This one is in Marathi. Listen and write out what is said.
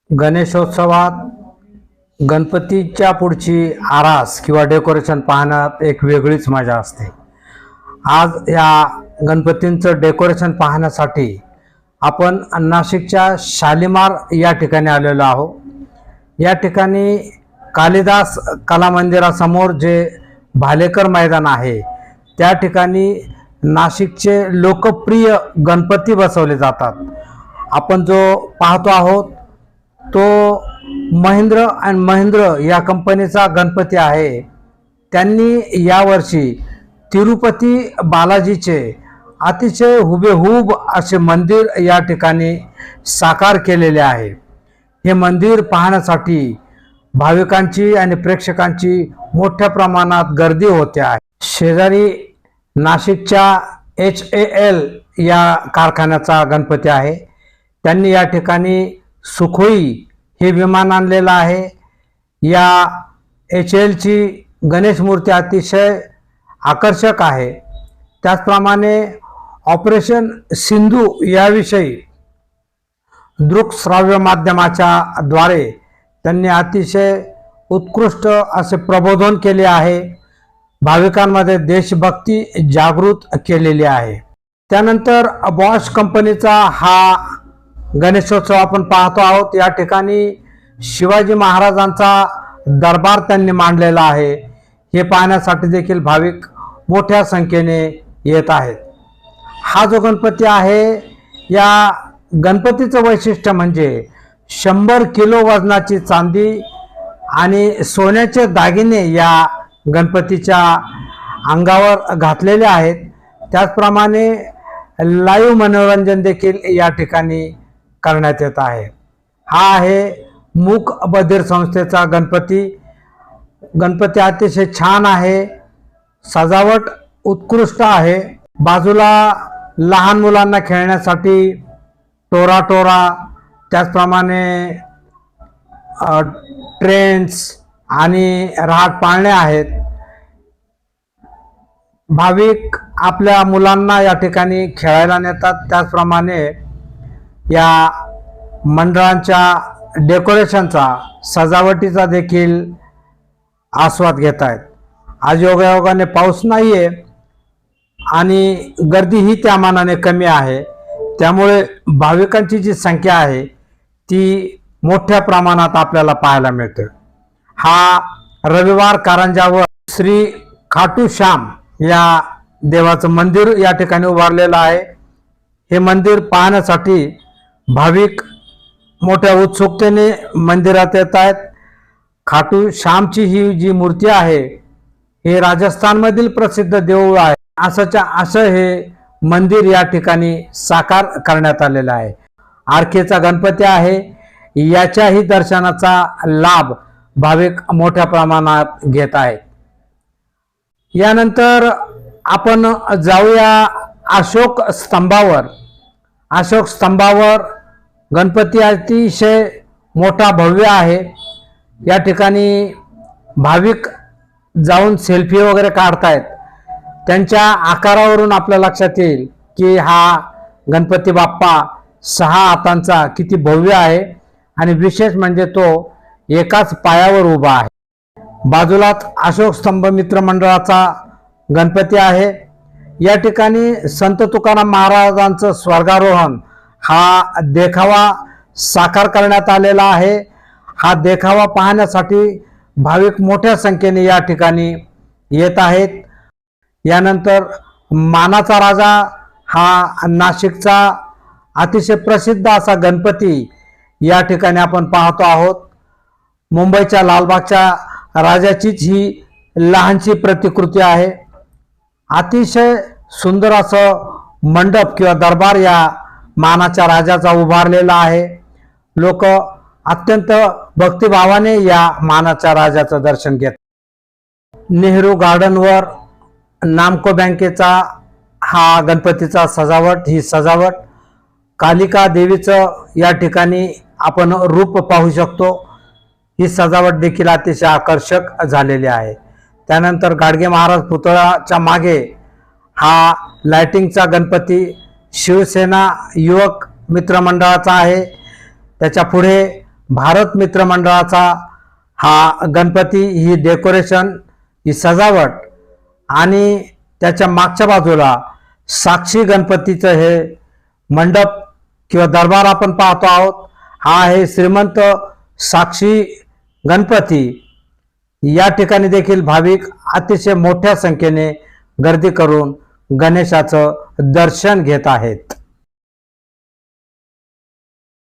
गणेशोत्सवात गणपतीच्या पुढची आरास किंवा डेकोरेशन पाहण्यात एक वेगळीच मजा असते। आज या गणपतींचं डेकोरेशन पाहण्यासाठी आपण नाशिकच्या शालीमार या ठिकाणी आलेलो आहोत। या ठिकाणी कालिदास कला मंदिरासमोर जे भालेकर मैदान आहे त्या ठिकाणी नाशिकचे लोकप्रिय गणपती बसवले जातात। आपण जो पाहतो आहोत तो महिंद्र अँड महिंद्र या कंपनीचा गणपती आहे। त्यांनी यावर्षी तिरुपती बालाजीचे अतिशय हुबेहूब असे मंदिर या ठिकाणी साकार केलेले आहे। हे मंदिर पाहण्यासाठी भाविकांची आणि प्रेक्षकांची मोठ्या प्रमाणात गर्दी होते आहे। शेजारी नाशिकच्या HAL या कारखान्याचा गणपती आहे। त्यांनी या ठिकाणी सुखोई हे विमान आणलेलं आहे। या HAL ची गणेश मूर्ती अतिशय आकर्षक आहे। त्याचप्रमाणे ऑपरेशन सिंधू याविषयी दृकश्राव्य माध्यमाच्या द्वारे त्यांनी अतिशय उत्कृष्ट असे प्रबोधन केले आहे। भाविकांमध्ये देशभक्ती जागृत केलेली आहे। त्यानंतर बॉश कंपनीचा हा गणेशोत्सव आपण पाहतो आहोत। या ठिकाणी शिवाजी महाराजांचा दरबार त्यांनी मांडलेला आहे। हे पाहण्यासाठी देखील भाविक मोठ्या संख्येने येत आहेत। हा जो गणपती आहे या गणपतीचं वैशिष्ट्य म्हणजे 100 किलो वजनाची चांदी आणि सोन्याचे दागिने या गणपतीच्या अंगावर घातलेले आहेत। त्याचप्रमाणे लाईव्ह मनोरंजन देखील या ठिकाणी करण्यात येत आहे। हा आहे मूक बधीर संस्थेचा गणपती। गणपती अतिशय छान आहे, सजावट उत्कृष्ट आहे। बाजूला लहान मुलांना खेळण्यासाठी टोरा त्याचप्रमाणे ट्रेन्स आणि रहाट पाळणे आहेत। भाविक आपल्या मुलांना या ठिकाणी खेळायला नेतात। त्याचप्रमाणे या मंडळांच्या डेकोरेशनचा सजावटीचा देखील आस्वाद घेत आहेत। आज योगायोगाने पाऊस नाहीये आणि गर्दीही त्या मानाने कमी आहे। त्यामुळे भाविकांची जी संख्या आहे ती मोठ्या प्रमाणात आपल्याला पाहायला मिळते। हा रविवार कारंजावर श्री खाटू श्याम या देवाचं मंदिर या ठिकाणी उभारलेलं आहे। हे मंदिर पाहण्यासाठी भाविक मोठ्या उत्सुकतेने मंदिरात येत आहेत। खाटू श्यामची ही जी मूर्ती आहे हे राजस्थानमधील प्रसिद्ध देऊळ आहे। असं हे मंदिर या ठिकाणी साकार करण्यात आलेलं आहे। आरखेचा गणपती आहे, याच्याही दर्शनाचा लाभ भाविक मोठ्या प्रमाणात घेत आहेत। यानंतर आपण जाऊया अशोक स्तंभावर। अशोक स्तंभावर गणपती अतिशय मोठा भव्य आहे। या ठिकाणी भाविक जाऊन सेल्फी वगैरे काढतायत। त्यांच्या आकारावरून आपल्या लक्षात येईल की हा गणपती बाप्पा 6 हातांचा किती भव्य आहे आणि विशेष म्हणजे तो एकाच पायावर उभा आहे। बाजूलाच अशोक स्तंभ मित्र मंडळाचा गणपती आहे। या ठिकाणी संत तुकाराम महाराजांचं स्वर्गारोहण हा देखावा साकार करण्यात आलेला आहे। हा देखावा पाहण्यासाठी भाविक मोठ्या संख्येने या ठिकाणी येत आहेत। यानंतर मानाचा राजा हा नाशिकचा अतिशय प्रसिद्ध असा गणपती या ठिकाणी आपण पाहतो आहोत। मुंबईच्या लालबागच्या राजाचीच ही लहानशी प्रतिकृती आहे। अतिशय सुंदर असं मंडप किंवा दरबार या मानाच्या राजाचा उभारलेला आहे। लोक अत्यंत भक्तिभावाने या मानाच्या राजाचं दर्शन घेतात। नेहरू गार्डनवर नामको बँकेचा हा गणपतीचा ही सजावट कालिका देवीचं या ठिकाणी आपण रूप पाहू शकतो। ही सजावट देखील अतिशय आकर्षक झालेली आहे। त्यानंतर गाडगे महाराज पुतळ्याच्या मागे हा लाइटिंगचा गणपती शिवसेना युवक मित्र मंडळाचा आहे। त्याच्या पुढे भारत मित्र मंडळाचा हा गणपती, ही डेकोरेशन, ही सजावट आणि त्याच्या मागच्या बाजूला साक्षी गणपतीचं हे मंडप किंवा दरबार आपण पाहतो आहोत. हा आहे श्रीमंत साक्षी गणपती. या ठिकाणी देखील भाविक अतिशय मोठ्या संख्येने गर्दी करून गणेशाचं दर्शन घेत आहेत.